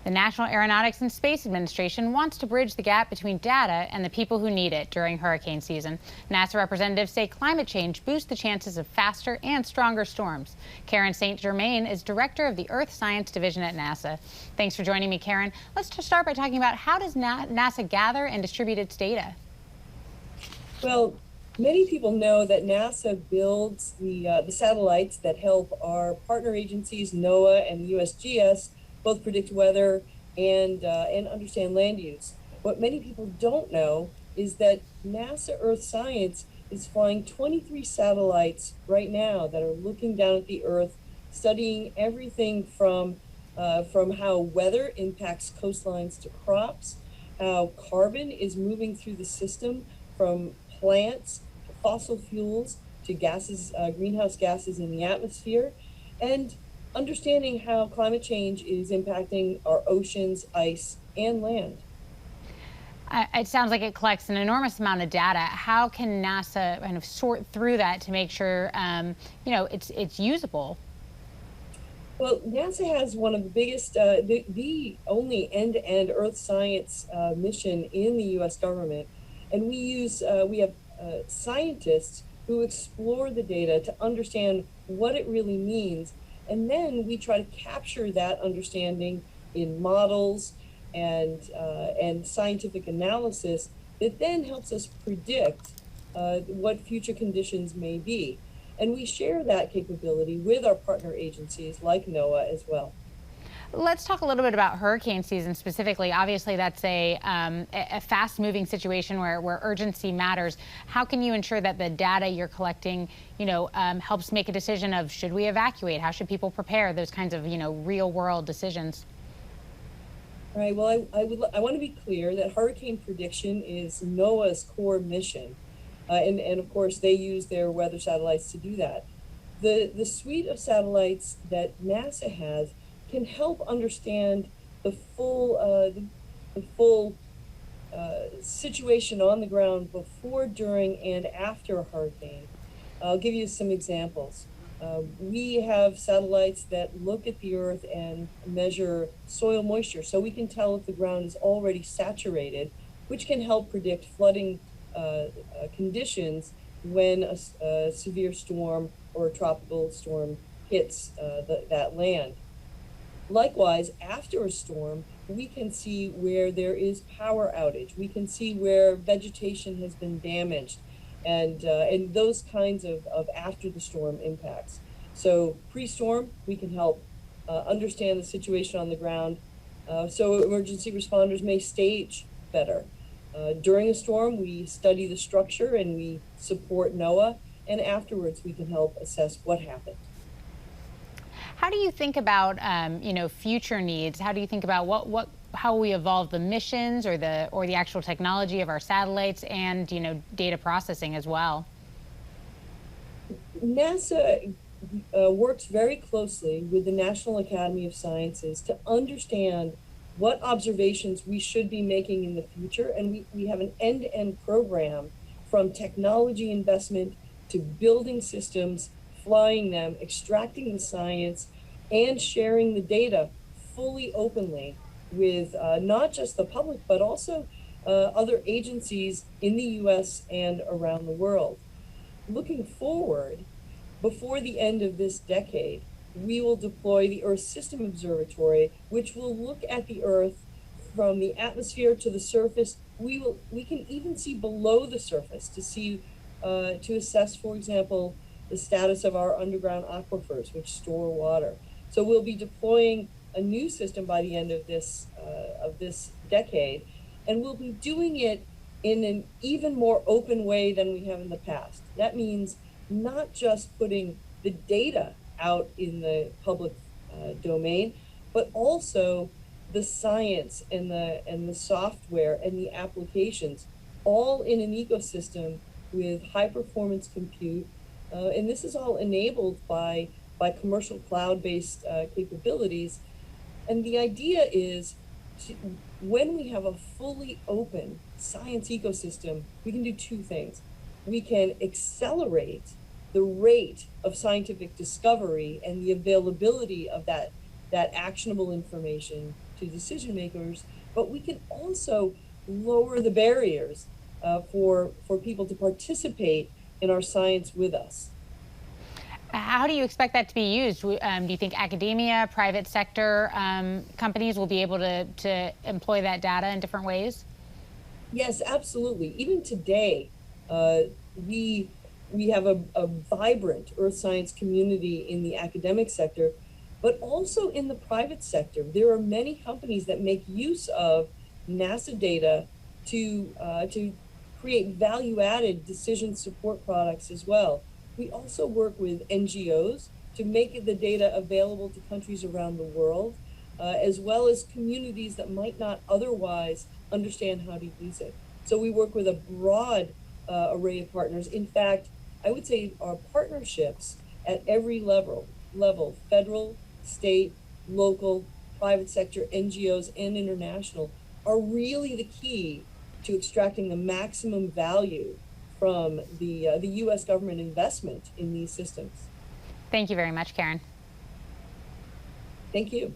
The National Aeronautics and Space Administration wants to bridge the gap between data and the people who need it during hurricane season. NASA representatives say climate change boosts the chances of faster and stronger storms. Karen St. Germain is director of the Earth Science Division at NASA. Thanks for joining me, Karen. Let's just start by talking about how does NASA gather and distribute its data? Well, many people know that NASA builds the satellites that help our partner agencies, NOAA and USGS, both predict weather and understand land use. What many people don't know is that NASA Earth Science is flying 23 satellites right now that are looking down at the Earth, studying everything from how weather impacts coastlines to crops, how carbon is moving through the system from plants to fossil fuels to gases, greenhouse gases in the atmosphere, and understanding how climate change is impacting our oceans, ice, and land. It sounds like it collects an enormous amount of data. How can NASA kind of sort through that to make sure, it's usable? Well, NASA has one of the biggest, the only end-to-end Earth science mission in the U.S. government, and we have scientists who explore the data to understand what it really means, and then we try to capture that understanding in models and scientific analysis that then helps us predict what future conditions may be. And we share that capability with our partner agencies like NOAA as well. Let's talk a little bit about hurricane season specifically. Obviously, that's a fast-moving situation where urgency matters. How can you ensure that the data you're collecting, helps make a decision of should we evacuate? How should people prepare? Those kinds of, real-world decisions. Right. Well, I want to be clear that hurricane prediction is NOAA's core mission. And of course, they use their weather satellites to do that. The suite of satellites that NASA has can help understand the full situation on the ground before, during, and after a hurricane. I'll give you some examples. We have satellites that look at the Earth and measure soil moisture, so we can tell if the ground is already saturated, which can help predict flooding conditions when a severe storm or a tropical storm hits that land. Likewise, after a storm, we can see where there is power outage. We can see where vegetation has been damaged and those kinds of after the storm impacts. So pre-storm, we can help understand the situation on the ground so emergency responders may stage better. During a storm, we study the structure and we support NOAA, and afterwards we can help assess what happened. How do you think about, future needs? How do you think about how we evolve the missions or the actual technology of our satellites and, data processing as well? NASA works very closely with the National Academy of Sciences to understand what observations we should be making in the future. And we have an end-to-end program from technology investment to building systems, flying them, extracting the science, and sharing the data fully openly with not just the public, but also other agencies in the US and around the world. Looking forward, before the end of this decade, we will deploy the Earth System Observatory, which will look at the Earth from the atmosphere to the surface. We can even see below the surface to assess, for example, the status of our underground aquifers, which store water. So we'll be deploying a new system by the end of this decade, and we'll be doing it in an even more open way than we have in the past. That means not just putting the data out in the public domain, but also the science and the software and the applications, all in an ecosystem with high performance compute. And this is all enabled by commercial cloud-based capabilities. And the idea is when we have a fully open science ecosystem, we can do two things. We can accelerate the rate of scientific discovery and the availability of that actionable information to to decision makers, but we can also lower the barriers for people to participate in our science with us. How do you expect that to be used? Do you think academia, private sector companies will be able to employ that data in different ways? Yes, absolutely. Even today, we we have a vibrant earth science community in the academic sector, but also in the private sector. There are many companies that make use of NASA data to create value-added decision support products as well. We also work with NGOs to make the data available to countries around the world, as well as communities that might not otherwise understand how to use it. So we work with a broad array of partners. In fact, I would say our partnerships at every level, federal, state, local, private sector, NGOs, and international, are really the key to extracting the maximum value from the U.S. government investment in these systems. Thank you very much, Karen. Thank you.